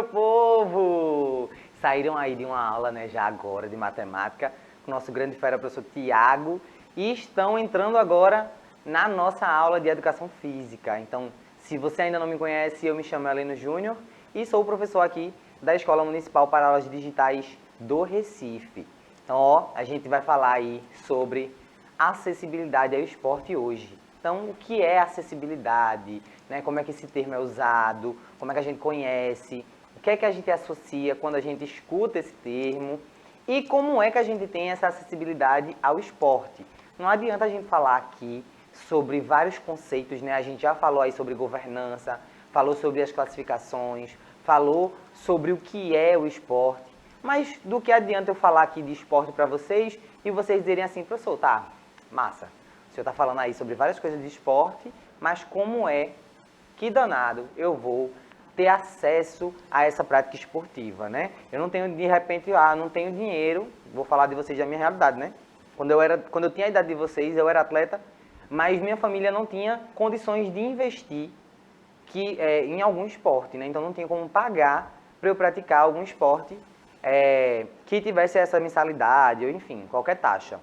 meu povo! Saíram aí de uma aula, né, já agora, de matemática, com o nosso grande fera, professor Tiago, e estão entrando agora na nossa aula de educação física. Então, se você ainda não me conhece, eu me chamo Heleno Júnior e sou o professor aqui da Escola Municipal para Aulas Digitais do Recife. Então, ó, a gente vai falar aí sobre acessibilidade ao esporte hoje. Então, o que é acessibilidade? Né? Como é que esse termo é usado? Como é que a gente conhece? O que é que a gente associa quando a gente escuta esse termo? E como é que a gente tem essa acessibilidade ao esporte? Não adianta a gente falar aqui sobre vários conceitos, né? A gente já falou aí sobre governança, falou sobre as classificações, falou sobre o que é o esporte. Mas do que adianta eu falar aqui de esporte para vocês e vocês dizerem assim, professor, tá, massa, o senhor está falando aí sobre várias coisas de esporte, mas como é que danado eu vou ter acesso a essa prática esportiva, né? Eu não tenho, de repente, não tenho dinheiro, vou falar de vocês da minha realidade, né? Quando eu tinha a idade de vocês, eu era atleta, mas minha família não tinha condições de investir em algum esporte, né? Então não tinha como pagar para eu praticar algum esporte que tivesse essa mensalidade, ou enfim, qualquer taxa.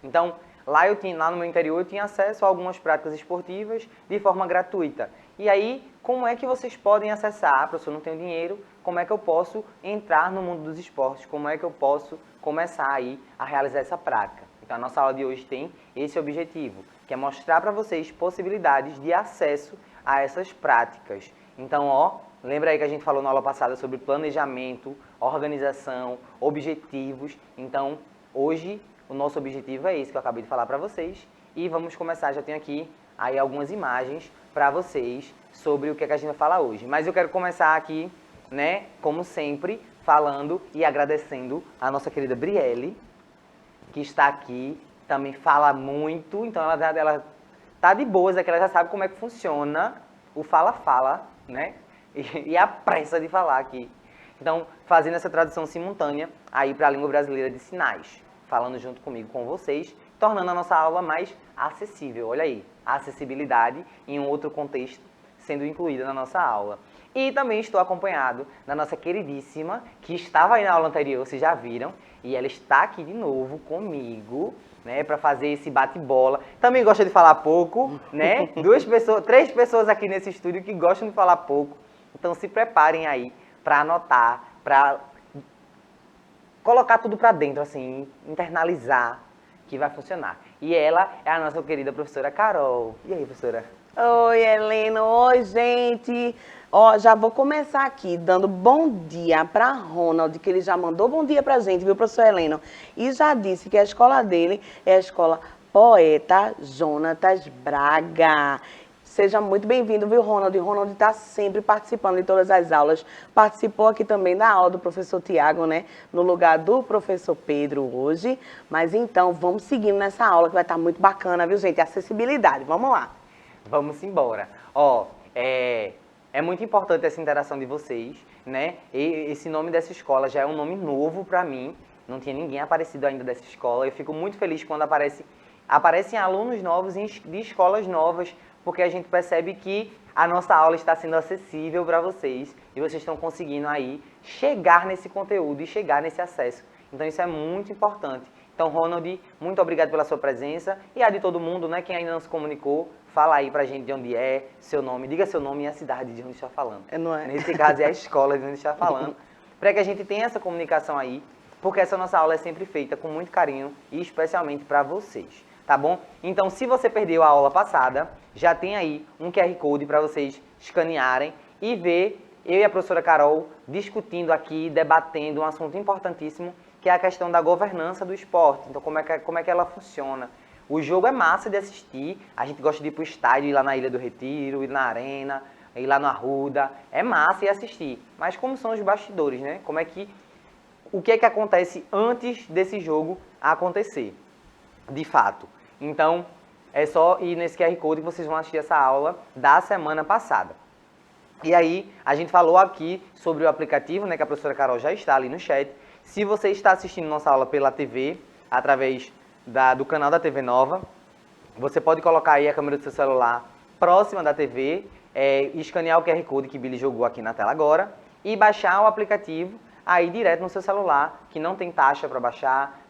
Então, lá no meu interior eu tinha acesso a algumas práticas esportivas de forma gratuita. E aí, como é que vocês podem acessar? Professor, não tenho dinheiro, como é que eu posso entrar no mundo dos esportes? Como é que eu posso começar aí a realizar essa prática? Então, a nossa aula de hoje tem esse objetivo, que é mostrar para vocês possibilidades de acesso a essas práticas. Então, ó, lembra aí que a gente falou na aula passada sobre planejamento, organização, objetivos. Então, hoje o nosso objetivo é esse que eu acabei de falar para vocês. E vamos começar, já tenho aqui aí algumas imagens para vocês sobre o que a gente vai falar hoje. Mas eu quero começar aqui, né, como sempre, falando e agradecendo a nossa querida Brielle, que está aqui, também fala muito, então ela tá de boas, que ela já sabe como é que funciona o fala-fala, né, e a pressa de falar aqui. Então, fazendo essa tradução simultânea aí para a língua brasileira de sinais, falando junto comigo com vocês, tornando a nossa aula mais acessível. Olha aí, a acessibilidade em um outro contexto sendo incluída na nossa aula. E também estou acompanhado da nossa queridíssima, que estava aí na aula anterior, vocês já viram, e ela está aqui de novo comigo, né, para fazer esse bate-bola. Também gosta de falar pouco, né? Três pessoas aqui nesse estúdio que gostam de falar pouco. Então se preparem aí para anotar, para colocar tudo para dentro, assim, internalizar, que vai funcionar. E ela é a nossa querida professora Carol. E aí, professora? Oi, Helena. Oi, gente. Ó, já vou começar aqui dando bom dia para Ronald, que ele já mandou bom dia pra gente, viu, professor Helena? E já disse que a escola dele é a escola Poeta Jonatas Braga. Seja muito bem-vindo, viu, Ronald? Ronald está sempre participando de todas as aulas. Participou aqui também da aula do professor Tiago, né? No lugar do professor Pedro hoje. Mas então, vamos seguindo nessa aula que vai estar muito bacana, viu, gente? Acessibilidade. Vamos lá. Vamos embora. Ó, é muito importante essa interação de vocês, né? E esse nome dessa escola já é um nome novo para mim. Não tinha ninguém aparecido ainda dessa escola. Eu fico muito feliz quando aparecem alunos novos de escolas novas, porque a gente percebe que a nossa aula está sendo acessível para vocês e vocês estão conseguindo aí chegar nesse conteúdo e chegar nesse acesso. Então isso é muito importante. Então, Ronald, muito obrigado pela sua presença e a de todo mundo, né? Quem ainda não se comunicou, fala aí pra gente de onde é, seu nome, diga seu nome e a cidade de onde está falando. Não é? Nesse caso é a escola de onde está falando, para que a gente tenha essa comunicação aí, porque essa nossa aula é sempre feita com muito carinho e especialmente para vocês. Tá bom? Então, se você perdeu a aula passada, já tem aí um QR Code para vocês escanearem e ver eu e a professora Carol discutindo aqui, debatendo um assunto importantíssimo, que é a questão da governança do esporte. Então, como é que ela funciona? O jogo é massa de assistir, a gente gosta de ir para o estádio, ir lá na Ilha do Retiro, ir na Arena, ir lá no Arruda, é massa ir assistir. Mas como são os bastidores, né? O que é que acontece antes desse jogo acontecer, de fato? Então, é só ir nesse QR Code que vocês vão assistir essa aula da semana passada. E aí, a gente falou aqui sobre o aplicativo, né, que a professora Carol já está ali no chat. Se você está assistindo nossa aula pela TV, através do canal da TV Nova, você pode colocar aí a câmera do seu celular próxima da TV, escanear o QR Code que Billy jogou aqui na tela agora, e baixar o aplicativo aí direto no seu celular, que não tem taxa para baixar,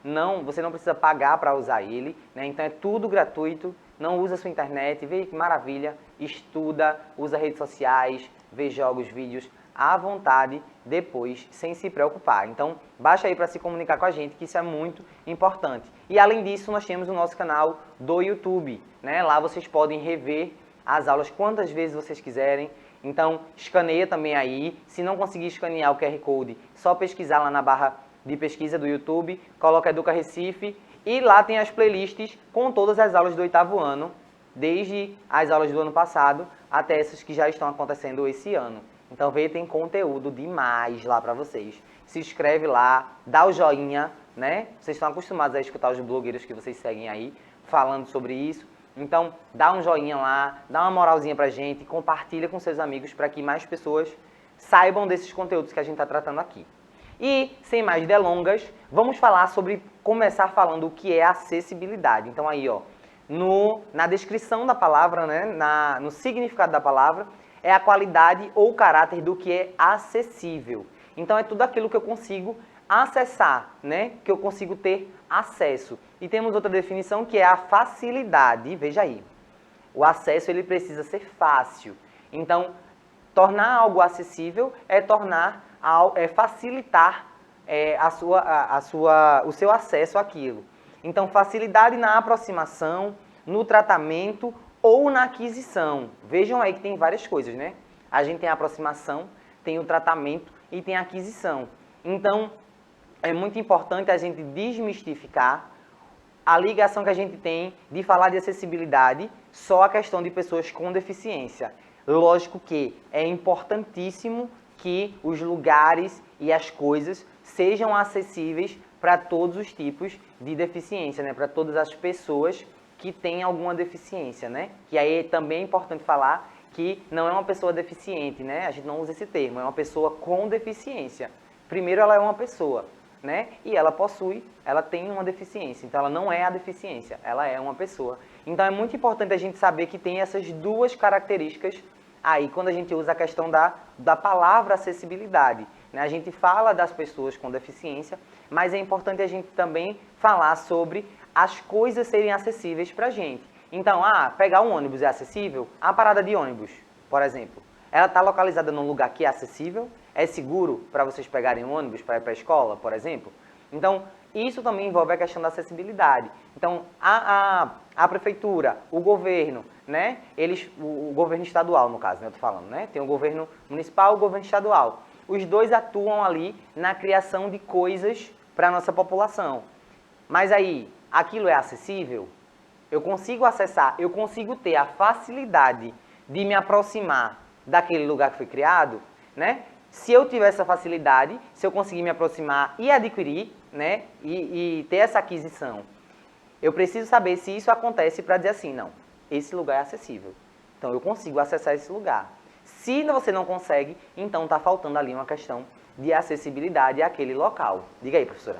você não precisa pagar para usar ele, né? Então é tudo gratuito, não usa sua internet, vê que maravilha, estuda, usa redes sociais, vê jogos, vídeos à vontade depois, sem se preocupar. Então baixa aí para se comunicar com a gente, que isso é muito importante. E além disso, nós temos o nosso canal do YouTube, né? Lá vocês podem rever as aulas quantas vezes vocês quiserem. Então, escaneia também aí. Se não conseguir escanear o QR Code, só pesquisar lá na barra de pesquisa do YouTube, coloca Educa Recife e lá tem as playlists com todas as aulas do 8º ano, desde as aulas do ano passado até essas que já estão acontecendo esse ano. Então, veja, tem conteúdo demais lá para vocês. Se inscreve lá, dá o joinha, né? Vocês estão acostumados a escutar os blogueiros que vocês seguem aí falando sobre isso. Então, dá um joinha lá, dá uma moralzinha pra gente, compartilha com seus amigos para que mais pessoas saibam desses conteúdos que a gente está tratando aqui. E, sem mais delongas, vamos começar falando o que é acessibilidade. Então aí, ó, na descrição da palavra, né, no significado da palavra, é a qualidade ou caráter do que é acessível. Então é tudo aquilo que eu consigo acessar, né, que eu consigo ter acesso. E temos outra definição que é a facilidade. Veja aí, o acesso ele precisa ser fácil. Então, tornar algo acessível é facilitar o seu acesso àquilo. Então, facilidade na aproximação, no tratamento ou na aquisição. Vejam aí que tem várias coisas, né? A gente tem a aproximação, tem o tratamento e tem a aquisição. Então, é muito importante a gente desmistificar a ligação que a gente tem de falar de acessibilidade só a questão de pessoas com deficiência. Lógico que é importantíssimo que os lugares e as coisas sejam acessíveis para todos os tipos de deficiência, né? Para todas as pessoas que têm alguma deficiência, né? Que aí também é importante falar que não é uma pessoa deficiente, né? A gente não usa esse termo, é uma pessoa com deficiência. Primeiro, ela é uma pessoa, né? E ela tem uma deficiência. Então, ela não é a deficiência, ela é uma pessoa. Então, é muito importante a gente saber que tem essas duas características aí, quando a gente usa a questão da palavra acessibilidade, né? A gente fala das pessoas com deficiência, mas é importante a gente também falar sobre as coisas serem acessíveis para a gente. Então, pegar um ônibus é acessível? A parada de ônibus, por exemplo, ela está localizada num lugar que é acessível? É seguro para vocês pegarem um ônibus para ir para a escola, por exemplo? Então, isso também envolve a questão da acessibilidade. Então, a prefeitura, o governo, né? O governo estadual, no caso, né? Eu tô falando, né? Tem o governo municipal e o governo estadual. Os dois atuam ali na criação de coisas para a nossa população. Mas aí, aquilo é acessível? Eu consigo acessar, eu consigo ter a facilidade de me aproximar daquele lugar que foi criado, né? Se eu tiver essa facilidade, se eu conseguir me aproximar e adquirir, né? E ter essa aquisição, eu preciso saber se isso acontece para dizer assim, não, esse lugar é acessível. Então, eu consigo acessar esse lugar. Se você não consegue, então está faltando ali uma questão de acessibilidade àquele local. Diga aí, professora.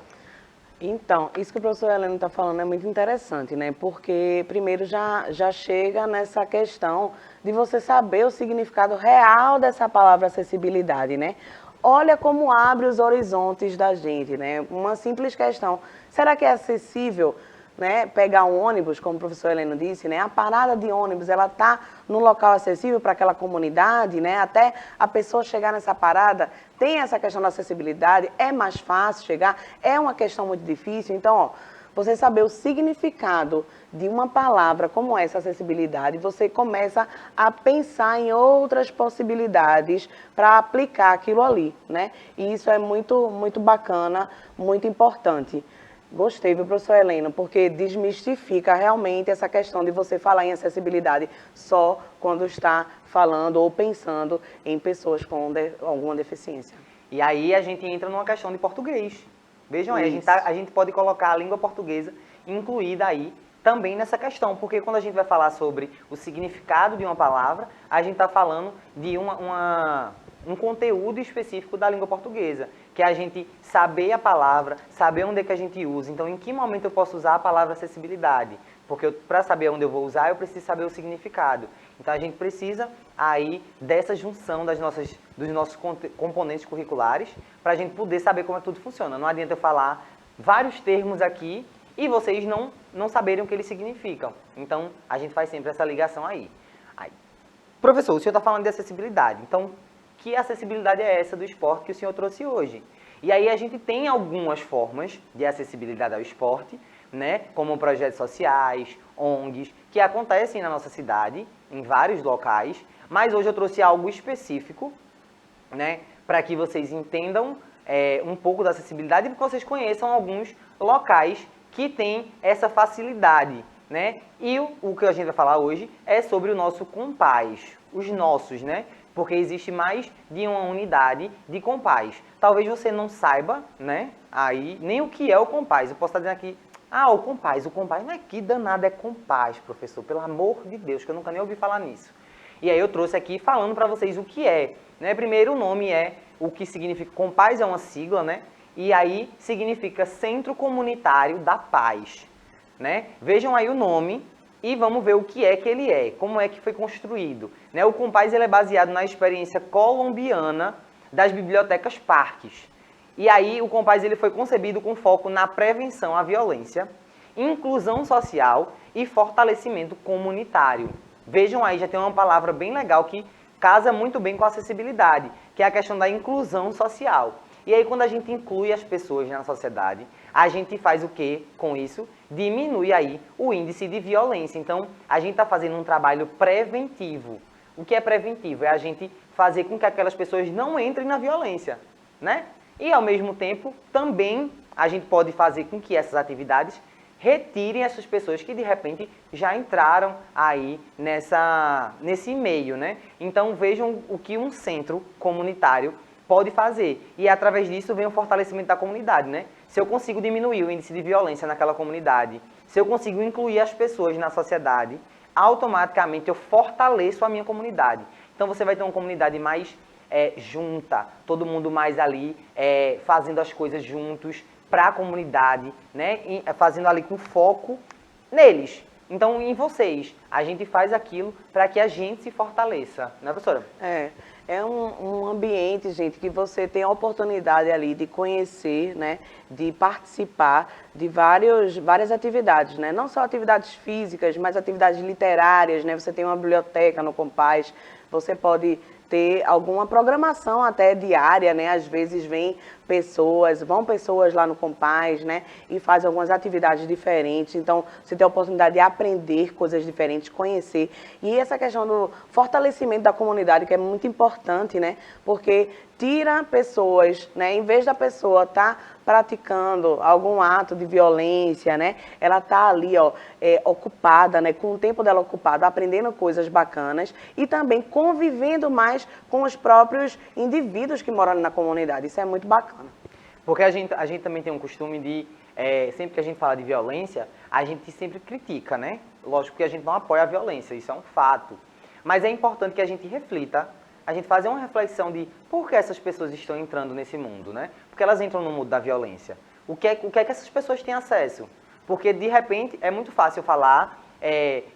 Então, isso que o professor Heleno está falando é muito interessante, né? Porque primeiro já chega nessa questão de você saber o significado real dessa palavra acessibilidade, né? Olha como abre os horizontes da gente, né? Uma simples questão, será que é acessível, né, pegar um ônibus, como o professor Heleno disse, né? A parada de ônibus, ela está num local acessível para aquela comunidade, né? Até a pessoa chegar nessa parada, tem essa questão da acessibilidade, é mais fácil chegar, é uma questão muito difícil. Então, ó, você saber o significado de uma palavra como essa, acessibilidade, você começa a pensar em outras possibilidades para aplicar aquilo ali, né? E isso é muito, muito bacana, muito importante. Gostei, viu, professor Heleno, porque desmistifica realmente essa questão de você falar em acessibilidade só quando está falando ou pensando em pessoas com alguma deficiência. E aí a gente entra numa questão de português. Vejam aí, a gente pode colocar a língua portuguesa incluída aí também nessa questão, porque quando a gente vai falar sobre o significado de uma palavra, a gente está falando de um conteúdo específico da língua portuguesa, que é a gente saber a palavra, saber onde é que a gente usa. Então, em que momento eu posso usar a palavra acessibilidade? Porque para saber onde eu vou usar, eu preciso saber o significado. Então, a gente precisa aí dessa junção dos nossos componentes curriculares para a gente poder saber como é que tudo funciona. Não adianta eu falar vários termos aqui e vocês não saberem o que eles significam. Então, a gente faz sempre essa ligação aí. Professor, o senhor está falando de acessibilidade. Então, que acessibilidade é essa do esporte que o senhor trouxe hoje? E aí a gente tem algumas formas de acessibilidade ao esporte, né? Como projetos sociais, ONGs, que acontecem na nossa cidade, em vários locais, mas hoje eu trouxe algo específico, né? Para que vocês entendam um pouco da acessibilidade e que vocês conheçam alguns locais que têm essa facilidade, né? E o que a gente vai falar hoje é sobre o nosso Compaz, os nossos, né? Porque existe mais de uma unidade de Compaz. Talvez você não saiba, né? Aí, nem o que é o Compaz. Eu posso estar dizendo aqui, o Compaz não é que danado é Compaz, professor, pelo amor de Deus, que eu nunca nem ouvi falar nisso. E aí eu trouxe aqui falando para vocês o que é, né? Primeiro o nome é o que significa, Compaz é uma sigla, né? E aí significa Centro Comunitário da Paz, né? Vejam aí o nome e vamos ver o que ele é, como é que foi construído, né? O Compaz ele é baseado na experiência colombiana das bibliotecas parques. E aí o Compaz ele foi concebido com foco na prevenção à violência, inclusão social e fortalecimento comunitário. Vejam aí, já tem uma palavra bem legal que casa muito bem com a acessibilidade, que é a questão da inclusão social. E aí, quando a gente inclui as pessoas na sociedade, a gente faz o quê com isso? Diminui aí o índice de violência. Então, a gente está fazendo um trabalho preventivo. O que é preventivo? É a gente fazer com que aquelas pessoas não entrem na violência, né? E, ao mesmo tempo, também a gente pode fazer com que essas atividades retirem essas pessoas que, de repente, já entraram aí nesse meio, né? Então, vejam o que um centro comunitário pode fazer. E através disso vem o fortalecimento da comunidade, né? Se eu consigo diminuir o índice de violência naquela comunidade, se eu consigo incluir as pessoas na sociedade, automaticamente eu fortaleço a minha comunidade. Então você vai ter uma comunidade mais junta, todo mundo mais ali fazendo as coisas juntos para a comunidade, né? E, fazendo ali com foco neles. Então, em vocês, a gente faz aquilo para que a gente se fortaleça, né, professora? É um ambiente, gente, que você tem a oportunidade ali de conhecer, né, de participar de várias atividades, né? Não só atividades físicas, mas atividades literárias, né? Você tem uma biblioteca no Compaz, você pode ter alguma programação até diária, né? Às vezes vão pessoas lá no Compaz, né? E fazem algumas atividades diferentes. Então, você tem a oportunidade de aprender coisas diferentes, conhecer. E essa questão do fortalecimento da comunidade, que é muito importante, né? Porque tira pessoas, né? Em vez da pessoa estar praticando algum ato de violência, né? Ela está ali, ocupada, né? Com o tempo dela ocupado, aprendendo coisas bacanas e também convivendo mais com os próprios indivíduos que moram na comunidade. Isso é muito bacana. Porque a gente também tem um costume de, sempre que a gente fala de violência, a gente sempre critica, né? Lógico que a gente não apoia a violência, isso é um fato. Mas é importante que a gente reflita, a gente fazer uma reflexão de por que essas pessoas estão entrando nesse mundo, né? Porque elas entram no mundo da violência. O que é que essas pessoas têm acesso? Porque, de repente, é muito fácil falar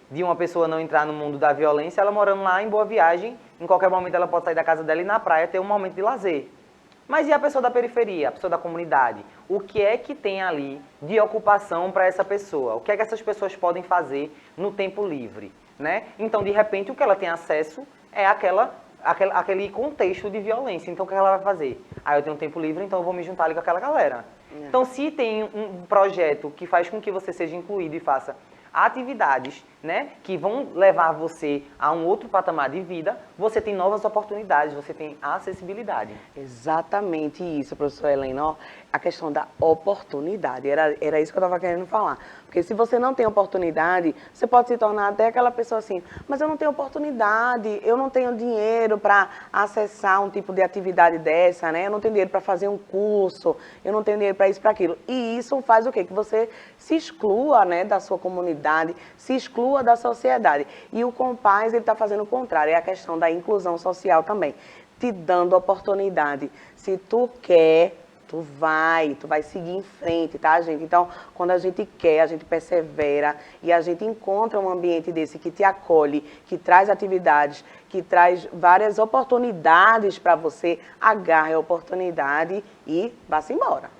de uma pessoa não entrar no mundo da violência, ela morando lá em Boa Viagem, em qualquer momento ela pode sair da casa dela e ir na praia ter um momento de lazer. Mas e a pessoa da periferia, a pessoa da comunidade? O que é que tem ali de ocupação para essa pessoa? O que é que essas pessoas podem fazer no tempo livre, né? Então, de repente, o que ela tem acesso é aquele contexto de violência. Então, o que ela vai fazer? Eu tenho um tempo livre, então eu vou me juntar ali com aquela galera. Então, se tem um projeto que faz com que você seja incluído e faça atividades, né, que vão levar você a um outro patamar de vida, você tem novas oportunidades, você tem acessibilidade. Exatamente isso, professora Helena. A questão da oportunidade, era isso que eu estava querendo falar. Porque se você não tem oportunidade, você pode se tornar até aquela pessoa assim, mas eu não tenho oportunidade, eu não tenho dinheiro para acessar um tipo de atividade dessa, né? Eu não tenho dinheiro para fazer um curso, eu não tenho dinheiro para isso, para aquilo. E isso faz o quê? Que você se exclua, né, da sua comunidade, se exclua da sociedade. E o Compaz, ele está fazendo o contrário, é a questão da inclusão social também, te dando oportunidade. Se tu quer, tu vai seguir em frente, tá, gente? Então, quando a gente quer, a gente persevera e a gente encontra um ambiente desse que te acolhe, que traz atividades, que traz várias oportunidades para você, agarre a oportunidade e vá-se embora.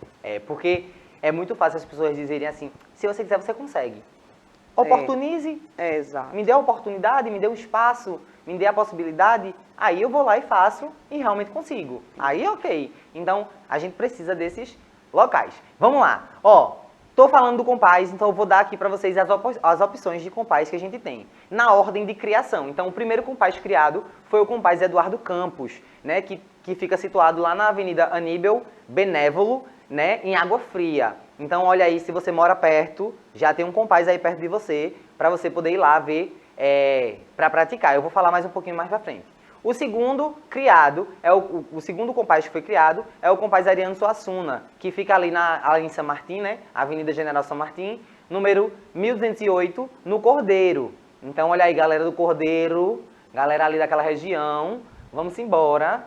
Porque é muito fácil as pessoas dizerem assim, se você quiser, você consegue. Oportunize, Exato. me dê a oportunidade, me dê o espaço, me dê a possibilidade, aí eu vou lá e faço e realmente consigo. Aí ok. Então, a gente precisa desses locais. Vamos lá. Ó, tô falando do Compaz, então eu vou dar aqui para vocês as opções de Compaz que a gente tem. Na ordem de criação. Então, o primeiro Compaz criado foi o Compaz Eduardo Campos, né, que fica situado lá na Avenida Aníbal Benévolo, né, em Água Fria. Então, olha aí, se você mora perto, já tem um Compaz aí perto de você, para você poder ir lá ver, para praticar. Eu vou falar mais um pouquinho mais para frente. O segundo criado, o segundo Compaz que foi criado, é o Compaz Ariano Suassuna, que fica ali em São Martim, né, Avenida General São Martim, número 1208, no Cordeiro. Então, olha aí, galera do Cordeiro, galera ali daquela região, vamos embora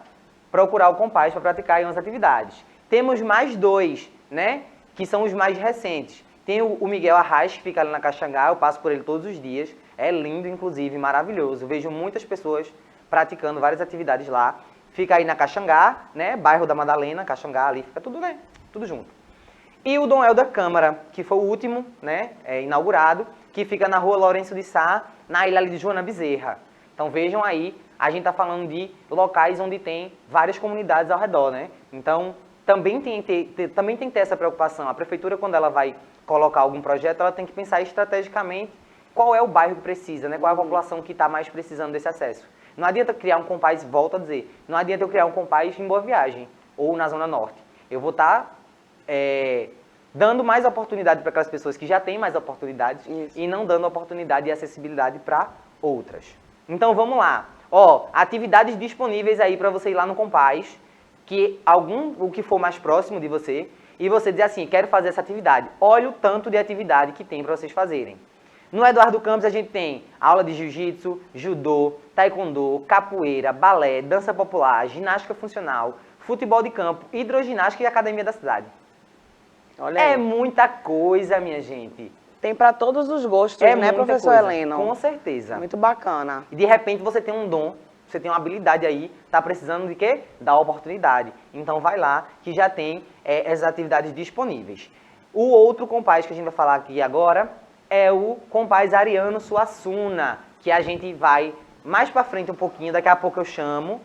procurar o Compaz para praticar aí umas atividades. Temos mais dois, né, que são os mais recentes. Tem o Miguel Arraes, que fica ali na Caxangá, eu passo por ele todos os dias. É lindo, inclusive, maravilhoso. Vejo muitas pessoas praticando várias atividades lá. Fica aí na Caxangá, né, bairro da Madalena, Caxangá ali, fica tudo, né, tudo junto. E o Dom Helder Câmara, que foi o último, né, inaugurado, que fica na rua Lourenço de Sá, na ilha ali de Joana Bezerra. Então vejam aí, a gente está falando de locais onde tem várias comunidades ao redor, né? Então também tem que ter essa preocupação. A prefeitura, quando ela vai colocar algum projeto, ela tem que pensar estrategicamente qual é o bairro que precisa, né? Qual é a população que está mais precisando desse acesso. Não adianta criar um Compaz, volto a dizer, não adianta eu criar um Compaz em Boa Viagem ou na Zona Norte. Eu vou estar dando mais oportunidade para aquelas pessoas que já têm mais oportunidades e não dando oportunidade e acessibilidade para outras. Então vamos lá. Ó, atividades disponíveis aí para você ir lá no Compaz, que o que for mais próximo de você, e você dizer assim, quero fazer essa atividade. Olha o tanto de atividade que tem para vocês fazerem. No Eduardo Campos a gente tem aula de jiu-jitsu, judô, taekwondo, capoeira, balé, dança popular, ginástica funcional, futebol de campo, hidroginástica e academia da cidade. Olha aí. É muita coisa, minha gente. Tem para todos os gostos, né, professor Heleno? Com certeza. Muito bacana. E de repente você tem um dom, você tem uma habilidade aí, tá precisando de quê? Da oportunidade. Então vai lá, que já tem essas atividades disponíveis. O outro Compaz que a gente vai falar aqui agora é o Compaz Ariano Suassuna, que a gente vai mais pra frente um pouquinho, daqui a pouco eu chamo,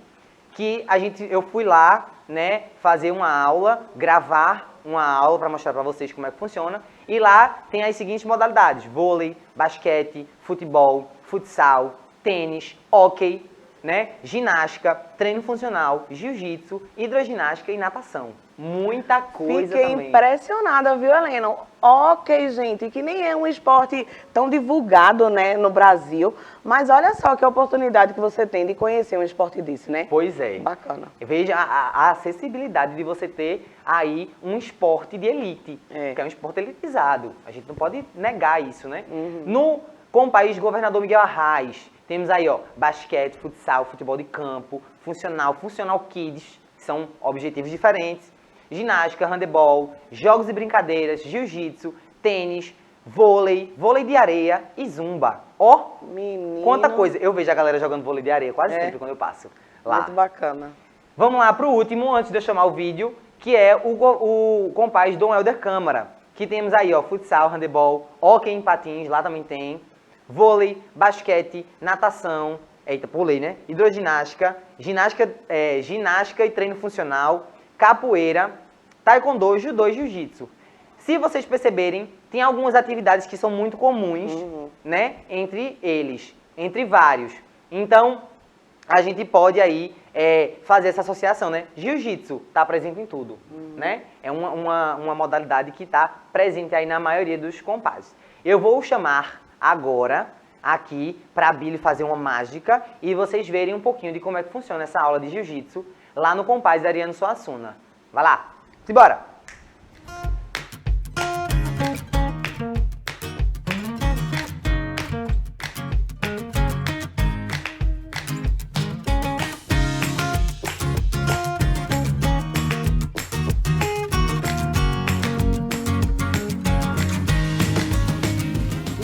que eu fui lá, né, fazer uma aula, gravar uma aula para mostrar para vocês como é que funciona. E lá tem as seguintes modalidades: vôlei, basquete, futebol, futsal, tênis, hóquei, né, ginástica, treino funcional, jiu-jitsu, hidroginástica e natação. Muita coisa Fiquei também. impressionada, viu, Helena? Ok, gente, que nem é um esporte tão divulgado, né, no Brasil, mas olha só que oportunidade que você tem de conhecer um esporte desse, né? Pois é. Bacana. Veja a acessibilidade de você ter aí um esporte de elite, que é um esporte elitizado. A gente não pode negar isso, né? No Compaz Governador Miguel Arraes, temos aí, ó, basquete, futsal, futebol de campo, funcional kids, que são objetivos diferentes, ginástica, handebol, jogos e brincadeiras, jiu-jitsu, tênis, vôlei de areia e zumba. Ó, Menino. quanta coisa. Eu vejo a galera jogando vôlei de areia quase sempre quando eu passo lá. Muito bacana. Vamos lá pro último, antes de eu chamar o vídeo, que é o Compaz Dom Helder Câmara, que temos aí, ó, futsal, handebol, hóquei em patins, lá também tem, vôlei, basquete, natação, eita, pulei, né? Hidroginástica, ginástica e treino funcional, capoeira, taekwondo, judô e jiu-jitsu. Se vocês perceberem, tem algumas atividades que são muito comuns, né, entre vários. Então, a gente pode aí fazer essa associação, né? Jiu-jitsu está presente em tudo, né? É uma modalidade que está presente aí na maioria dos compazes. Eu vou chamar agora aqui para a Billy fazer uma mágica e vocês verem um pouquinho de como é que funciona essa aula de jiu-jitsu lá no Compaz Ariano Suassuna. Vai lá, simbora!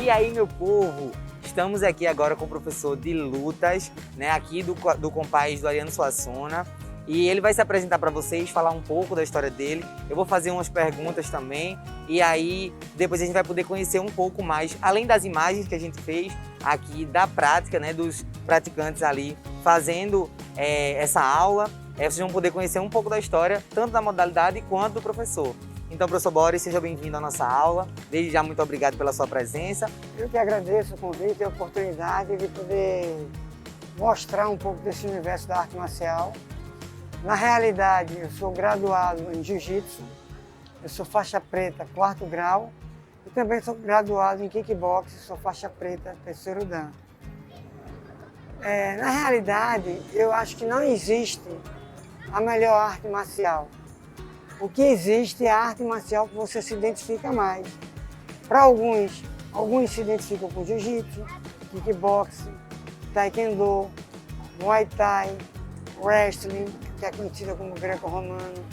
E aí, meu povo, estamos aqui agora com o professor de lutas, né, aqui do Compaz do Ariano Suassuna. E ele vai se apresentar para vocês, falar um pouco da história dele. Eu vou fazer umas perguntas também. E aí, depois a gente vai poder conhecer um pouco mais, além das imagens que a gente fez aqui da prática, né, dos praticantes ali fazendo essa aula. Vocês vão poder conhecer um pouco da história, tanto da modalidade quanto do professor. Então, professor Boris, seja bem-vindo à nossa aula. Desde já, muito obrigado pela sua presença. Eu que agradeço o convite e a oportunidade de poder mostrar um pouco desse universo da arte marcial. Na realidade, eu sou graduado em Jiu-Jitsu, eu sou faixa preta 4º grau e também sou graduado em Kickbox, sou faixa preta 3º Dan. Na realidade, eu acho que não existe a melhor arte marcial. O que existe é a arte marcial que você se identifica mais. Para alguns se identificam com Jiu-Jitsu, Kickbox, Taekwondo, Muay Thai, Wrestling, que é conhecida como greco-romano,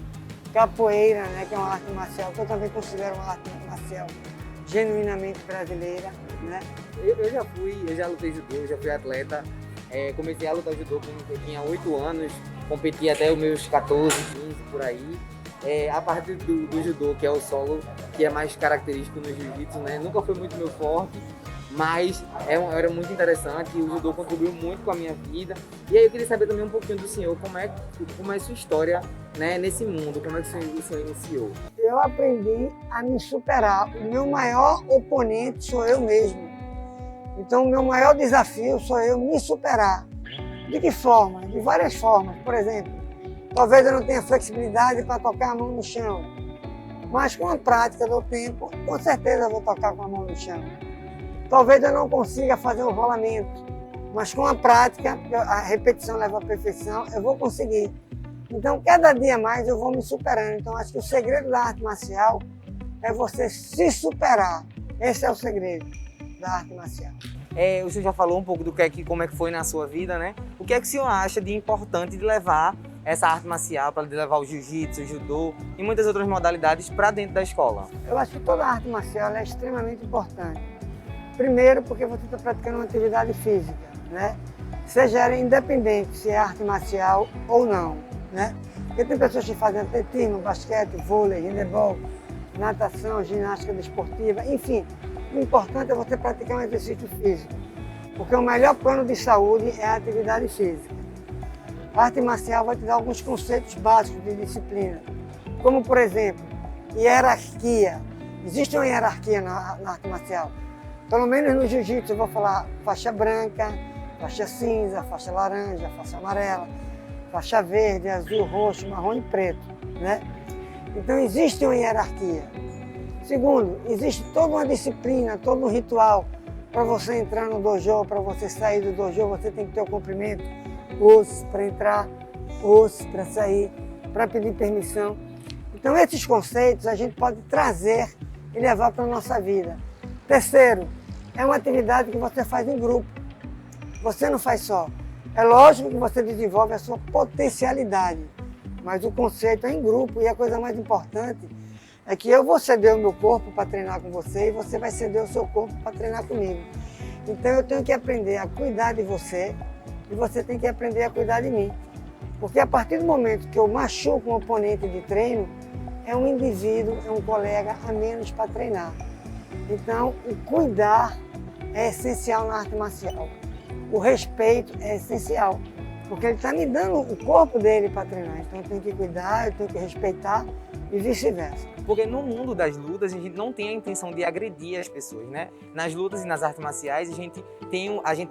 capoeira, né, que é uma arte marcial que eu também considero uma arte marcial genuinamente brasileira, né? Eu já lutei judô, já fui atleta. Comecei a lutar judô quando eu tinha 8 anos, competi até os meus 14, 15, por aí. A parte do judô, que é o solo, que é mais característico no jiu-jitsu, né? Nunca foi muito meu forte, mas era muito interessante e o judô contribuiu muito com a minha vida. E aí eu queria saber também um pouquinho do senhor, como é a sua história, né, nesse mundo, como é que o senhor iniciou? Eu aprendi a me superar. O meu maior oponente sou eu mesmo. Então o meu maior desafio sou eu me superar. De que forma? De várias formas. Por exemplo, talvez eu não tenha flexibilidade para tocar a mão no chão, mas com a prática do tempo, com certeza eu vou tocar com a mão no chão. Talvez eu não consiga fazer um rolamento, mas com a prática, a repetição leva à perfeição, eu vou conseguir. Então, cada dia mais eu vou me superando. Então, acho que o segredo da arte marcial é você se superar. Esse é o segredo da arte marcial. O senhor já falou um pouco como é que foi na sua vida, né? O que é que o senhor acha de importante de levar essa arte marcial, para levar o jiu-jitsu, o judô e muitas outras modalidades para dentro da escola? Eu acho que toda arte marcial é extremamente importante. Primeiro, porque você está praticando uma atividade física, né? Seja ela independente se é arte marcial ou não, né? Porque tem pessoas que fazem atletismo, basquete, vôlei, handebol, natação, ginástica desportiva, enfim. O importante é você praticar um exercício físico, porque o melhor plano de saúde é a atividade física. A arte marcial vai te dar alguns conceitos básicos de disciplina, como, por exemplo, hierarquia. Existe uma hierarquia na arte marcial. Pelo menos no jiu-jitsu eu vou falar faixa branca, faixa cinza, faixa laranja, faixa amarela, faixa verde, azul, roxo, marrom e preto, né? Então existe uma hierarquia. Segundo, existe toda uma disciplina, todo um ritual. Para você entrar no dojo, para você sair do dojo, você tem que ter o comprimento, ossos para entrar, ossos para sair, para pedir permissão. Então esses conceitos a gente pode trazer e levar para a nossa vida. Terceiro, é uma atividade que você faz em grupo. Você não faz só. É lógico que você desenvolve a sua potencialidade, mas o conceito é em grupo e a coisa mais importante é que eu vou ceder o meu corpo para treinar com você e você vai ceder o seu corpo para treinar comigo. Então eu tenho que aprender a cuidar de você e você tem que aprender a cuidar de mim. Porque a partir do momento que eu machuco um oponente de treino, é um indivíduo, é um colega a menos para treinar. Então, o cuidar é essencial na arte marcial. O respeito é essencial, porque ele está me dando o corpo dele para treinar. Então, eu tenho que cuidar, eu tenho que respeitar e vice-versa. Porque no mundo das lutas, a gente não tem a intenção de agredir as pessoas, né? Nas lutas e nas artes marciais, a gente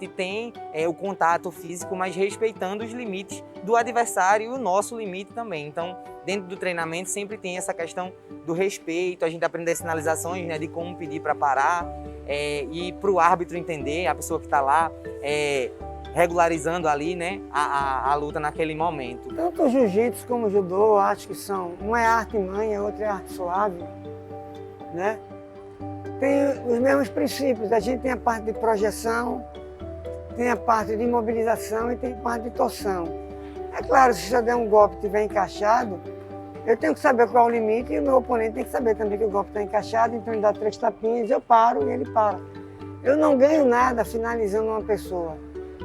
tem o contato físico, mas respeitando os limites do adversário e o nosso limite também. Então, dentro do treinamento, sempre tem essa questão do respeito, a gente aprende as sinalizações, né, de como pedir para parar, e para o árbitro entender, a pessoa que está lá, regularizando ali, né, a luta naquele momento. Tanto o jiu-jitsu como o judô, acho que uma é arte mãe, a outra é arte suave, né? Tem os mesmos princípios, a gente tem a parte de projeção, tem a parte de imobilização e tem a parte de torção. É claro, se eu der um golpe e estiver encaixado, eu tenho que saber qual é o limite e o meu oponente tem que saber também que o golpe está encaixado, então ele dá 3 tapinhas, eu paro e ele para. Eu não ganho nada finalizando uma pessoa,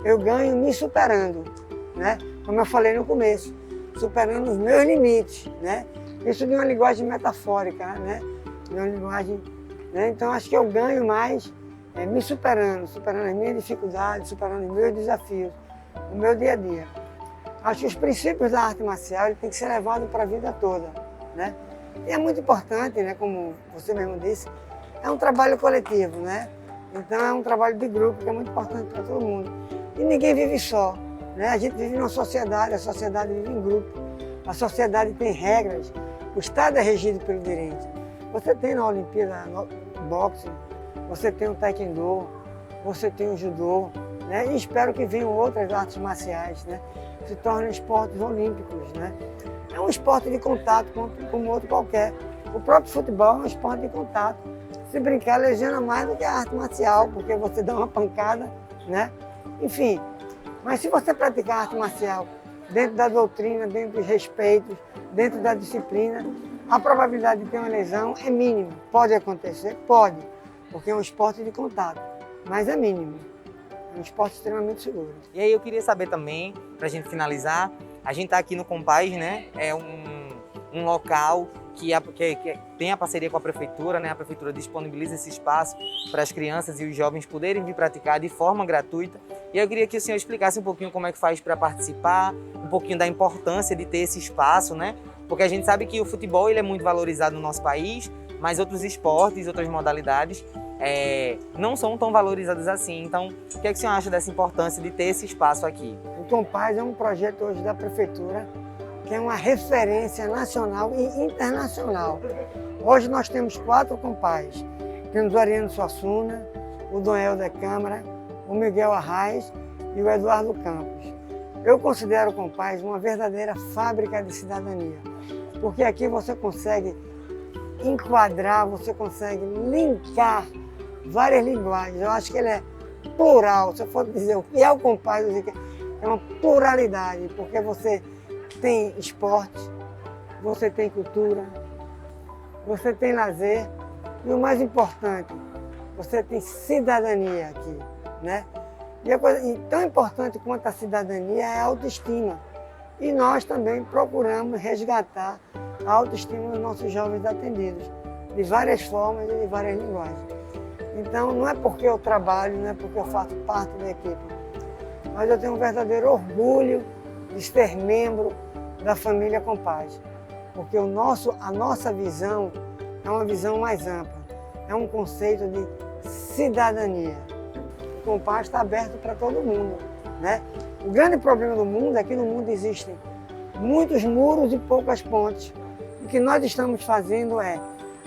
eu ganho me superando, né? Como eu falei no começo, superando os meus limites, né? Isso de uma linguagem metafórica, né? De uma linguagem, né? Então acho que eu ganho mais me superando, superando as minhas dificuldades, superando os meus desafios, o meu dia a dia. Acho que os princípios da arte marcial têm que ser levados para a vida toda, né? E é muito importante, né? Como você mesmo disse, é um trabalho coletivo, né? Então é um trabalho de grupo que é muito importante para todo mundo. E ninguém vive só, né? A gente vive numa sociedade, a sociedade vive em grupo, a sociedade tem regras, o Estado é regido pelo direito. Você tem na Olimpíada no boxe, você tem o taekwondo, você tem o judô, né? E espero que venham outras artes marciais, né? Se tornem esportes olímpicos, né? É um esporte de contato como outro qualquer. O próprio futebol é um esporte de contato. Se brincar, lesiona mais do que a arte marcial, porque você dá uma pancada, né? Enfim, mas se você praticar arte marcial dentro da doutrina, dentro dos respeitos, dentro da disciplina, a probabilidade de ter uma lesão é mínima. Pode acontecer? Pode, porque é um esporte de contato, mas é mínimo. É um esporte extremamente seguro. E aí eu queria saber também, para a gente finalizar, a gente está aqui no Compaz, né? É um local que tem a parceria com a prefeitura, né? A prefeitura disponibiliza esse espaço para as crianças e os jovens poderem vir praticar de forma gratuita. E eu queria que o senhor explicasse um pouquinho como é que faz para participar, um pouquinho da importância de ter esse espaço, né? Porque a gente sabe que o futebol ele é muito valorizado no nosso país, mas outros esportes, outras modalidades não são tão valorizados assim. Então, o que é que o senhor acha dessa importância de ter esse espaço aqui? O Compaz é um projeto hoje da prefeitura que é uma referência nacional e internacional. Hoje nós temos 4 Compaz. Temos o Ariano Suassuna, o Dom Helder Câmara, o Miguel Arraes e o Eduardo Campos. Eu considero o Compaz uma verdadeira fábrica de cidadania, porque aqui você consegue enquadrar, você consegue linkar várias linguagens. Eu acho que ele é plural. Se eu for dizer o que é o Compaz, eu digo que é uma pluralidade, porque você tem esporte, você tem cultura, você tem lazer e o mais importante, você tem cidadania aqui, né? E tão importante quanto a cidadania é a autoestima. E nós também procuramos resgatar a autoestima dos nossos jovens atendidos, de várias formas e de várias linguagens. Então não é porque eu trabalho, não é porque eu faço parte da equipe, mas eu tenho um verdadeiro orgulho de ser membro da família Compaz, porque a nossa visão é uma visão mais ampla, é um conceito de cidadania. O Compaz está aberto para todo mundo, né? O grande problema do mundo é que no mundo existem muitos muros e poucas pontes. O que nós estamos fazendo é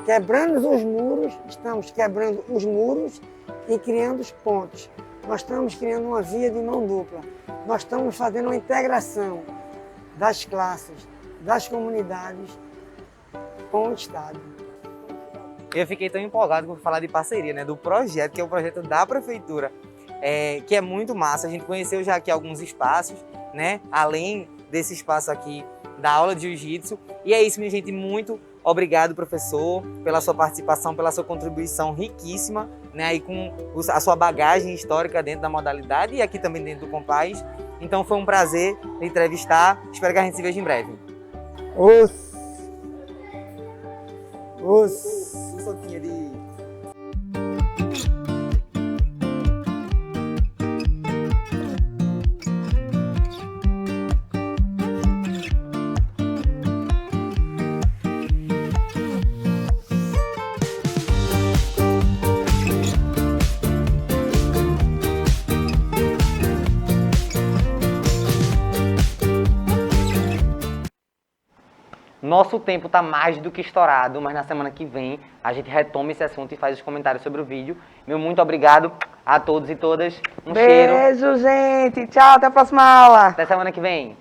quebrando os muros, estamos quebrando os muros e criando os pontes. Nós estamos criando uma via de mão dupla. Nós estamos fazendo uma integração das classes, das comunidades com o Estado. Eu fiquei tão empolgado por falar de parceria, né? Do projeto, que é o projeto da prefeitura, que é muito massa. A gente conheceu já aqui alguns espaços, né? Além desse espaço aqui da aula de jiu-jitsu. E é isso, minha gente. Muito obrigado, professor, pela sua participação, pela sua contribuição riquíssima, né? E com a sua bagagem histórica dentro da modalidade e aqui também dentro do Compaz. Então foi um prazer lhe entrevistar. Espero que a gente se veja em breve. Um soquinho de... Nosso tempo está mais do que estourado, mas na semana que vem a gente retoma esse assunto e faz os comentários sobre o vídeo. Meu muito obrigado a todos e todas. Um cheiro. Beijo, gente. Tchau, até a próxima aula. Até semana que vem.